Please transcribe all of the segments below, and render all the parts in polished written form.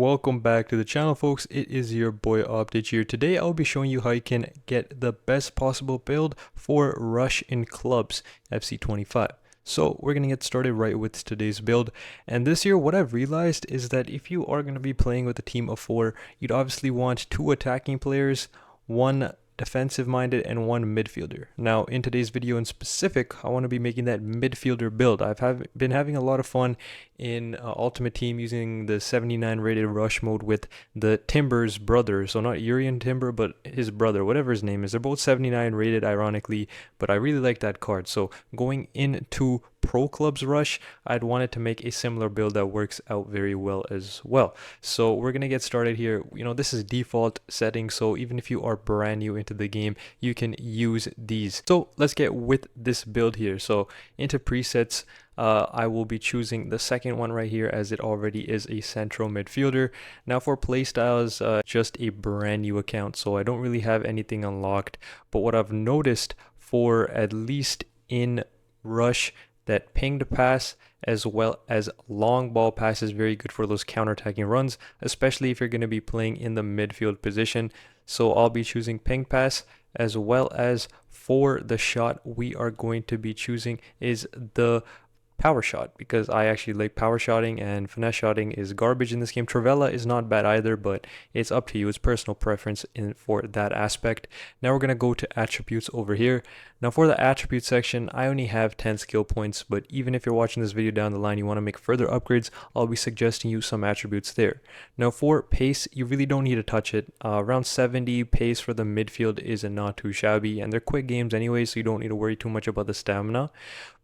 welcome back to the channel, folks. It is your boy Optic here. Today I'll be showing you how you can get the best possible build for Rush in Clubs FC25. So we're gonna get started right with today's build. And this year what I've realized is that if you are gonna be playing with a team of 4, you'd obviously want 2 attacking players, 1 defensive minded, and 1 midfielder. Now in today's video in specific, I want to be making that midfielder build. Been having a lot of fun in Ultimate Team using the 79 rated rush mode with the Timber's brother. So not Urian Timber, but his brother, whatever his name is. They're both 79 rated, ironically, but I really like that card. So going into Pro Clubs Rush, I'd wanted to make a similar build that works out very well as well. So we're gonna get started here. You know, this is default settings, so even if you are brand new into the game, you can use these. So let's get with this build here. So into presets, I will be choosing the second one right here, as it already is a central midfielder. Now for playstyles, just a brand new account, so I don't really have anything unlocked. But what I've noticed, for at least in Rush, that pinged pass as well as long ball pass is very good for those counterattacking runs, especially if you're going to be playing in the midfield position. So I'll be choosing ping pass, as well as for the shot we are going to be choosing is the power shot, because I actually like power shotting, and finesse shotting is garbage in this game. Trivela is not bad either, but it's up to you. It's personal preference for that aspect. Now we're going to go to attributes over here. Now for the attribute section, I only have 10 skill points, but even if you're watching this video down the line, you want to make further upgrades, I'll be suggesting you some attributes there. Now for pace, you really don't need to touch it. Around 70 pace for the midfield is not too shabby, and they're quick games anyway, so you don't need to worry too much about the stamina.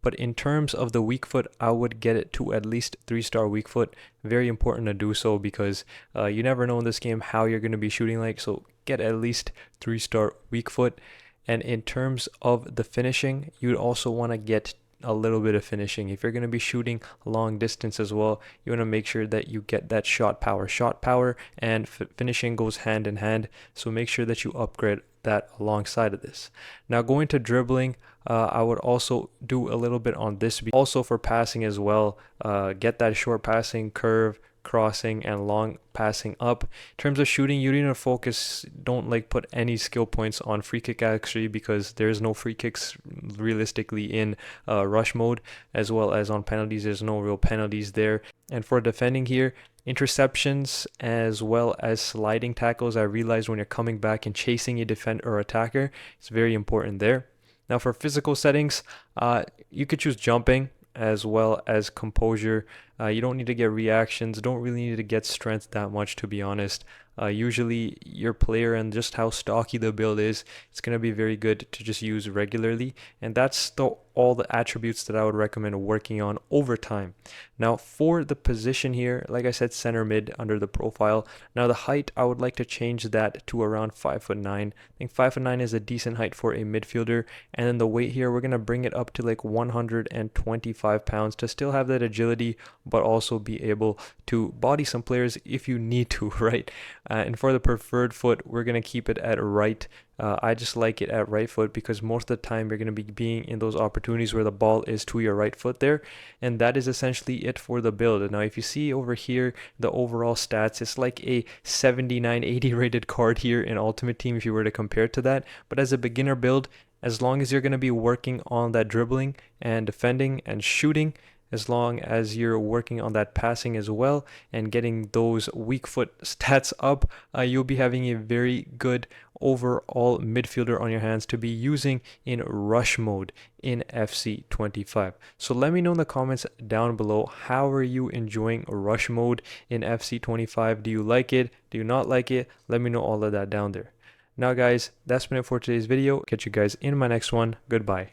But in terms of the weak foot, I would get it to at least 3-star weak foot. Very important to do so, because you never know in this game how you're going to be shooting like, so get at least 3-star weak foot. And in terms of the finishing, you'd also want to get a little bit of finishing. If you're going to be shooting long distance as well, you want to make sure that you get that shot power. Shot power and finishing goes hand in hand, so make sure that you upgrade that alongside of this. Now going to dribbling, I would also do a little bit on this. Also for passing as well, get that short passing, curve, crossing, and long passing up. In terms of shooting, you need to focus, don't like put any skill points on free kick actually, because there's no free kicks realistically in rush mode, as well as on penalties, there's no real penalties there. And for defending here, interceptions as well as sliding tackles, I realized when you're coming back and chasing a defender or attacker, it's very important there. Now for physical settings, you could choose jumping as well as composure. You don't need to get reactions, don't really need to get strength that much, to be honest. Usually your player and just how stocky the build is, it's going to be very good to just use regularly, and that's all the attributes that I would recommend working on over time. Now for the position here, like I said, center mid under the profile. Now the height, I would like to change that to around 5'9". I think 5'9" is a decent height for a midfielder. And then the weight here, we're going to bring it up to like 125 pounds to still have that agility, but also be able to body some players if you need to, right? And for the preferred foot, we're going to keep it at right. I just like it at right foot, because most of the time you're going to be being in those opportunities where the ball is to your right foot there. And that is essentially it for the build. Now if you see over here the overall stats, it's like a 79-80 rated card here in Ultimate Team if you were to compare it to that. But as a beginner build, as long as you're going to be working on that dribbling and defending and shooting, as long as you're working on that passing as well and getting those weak foot stats up, you'll be having a very good overall midfielder on your hands to be using in rush mode in FC25. So let me know in the comments down below, how are you enjoying rush mode in FC25? Do you like it? Do you not like it? Let me know all of that down there. Now guys, that's been it for today's video. Catch you guys in my next one. Goodbye.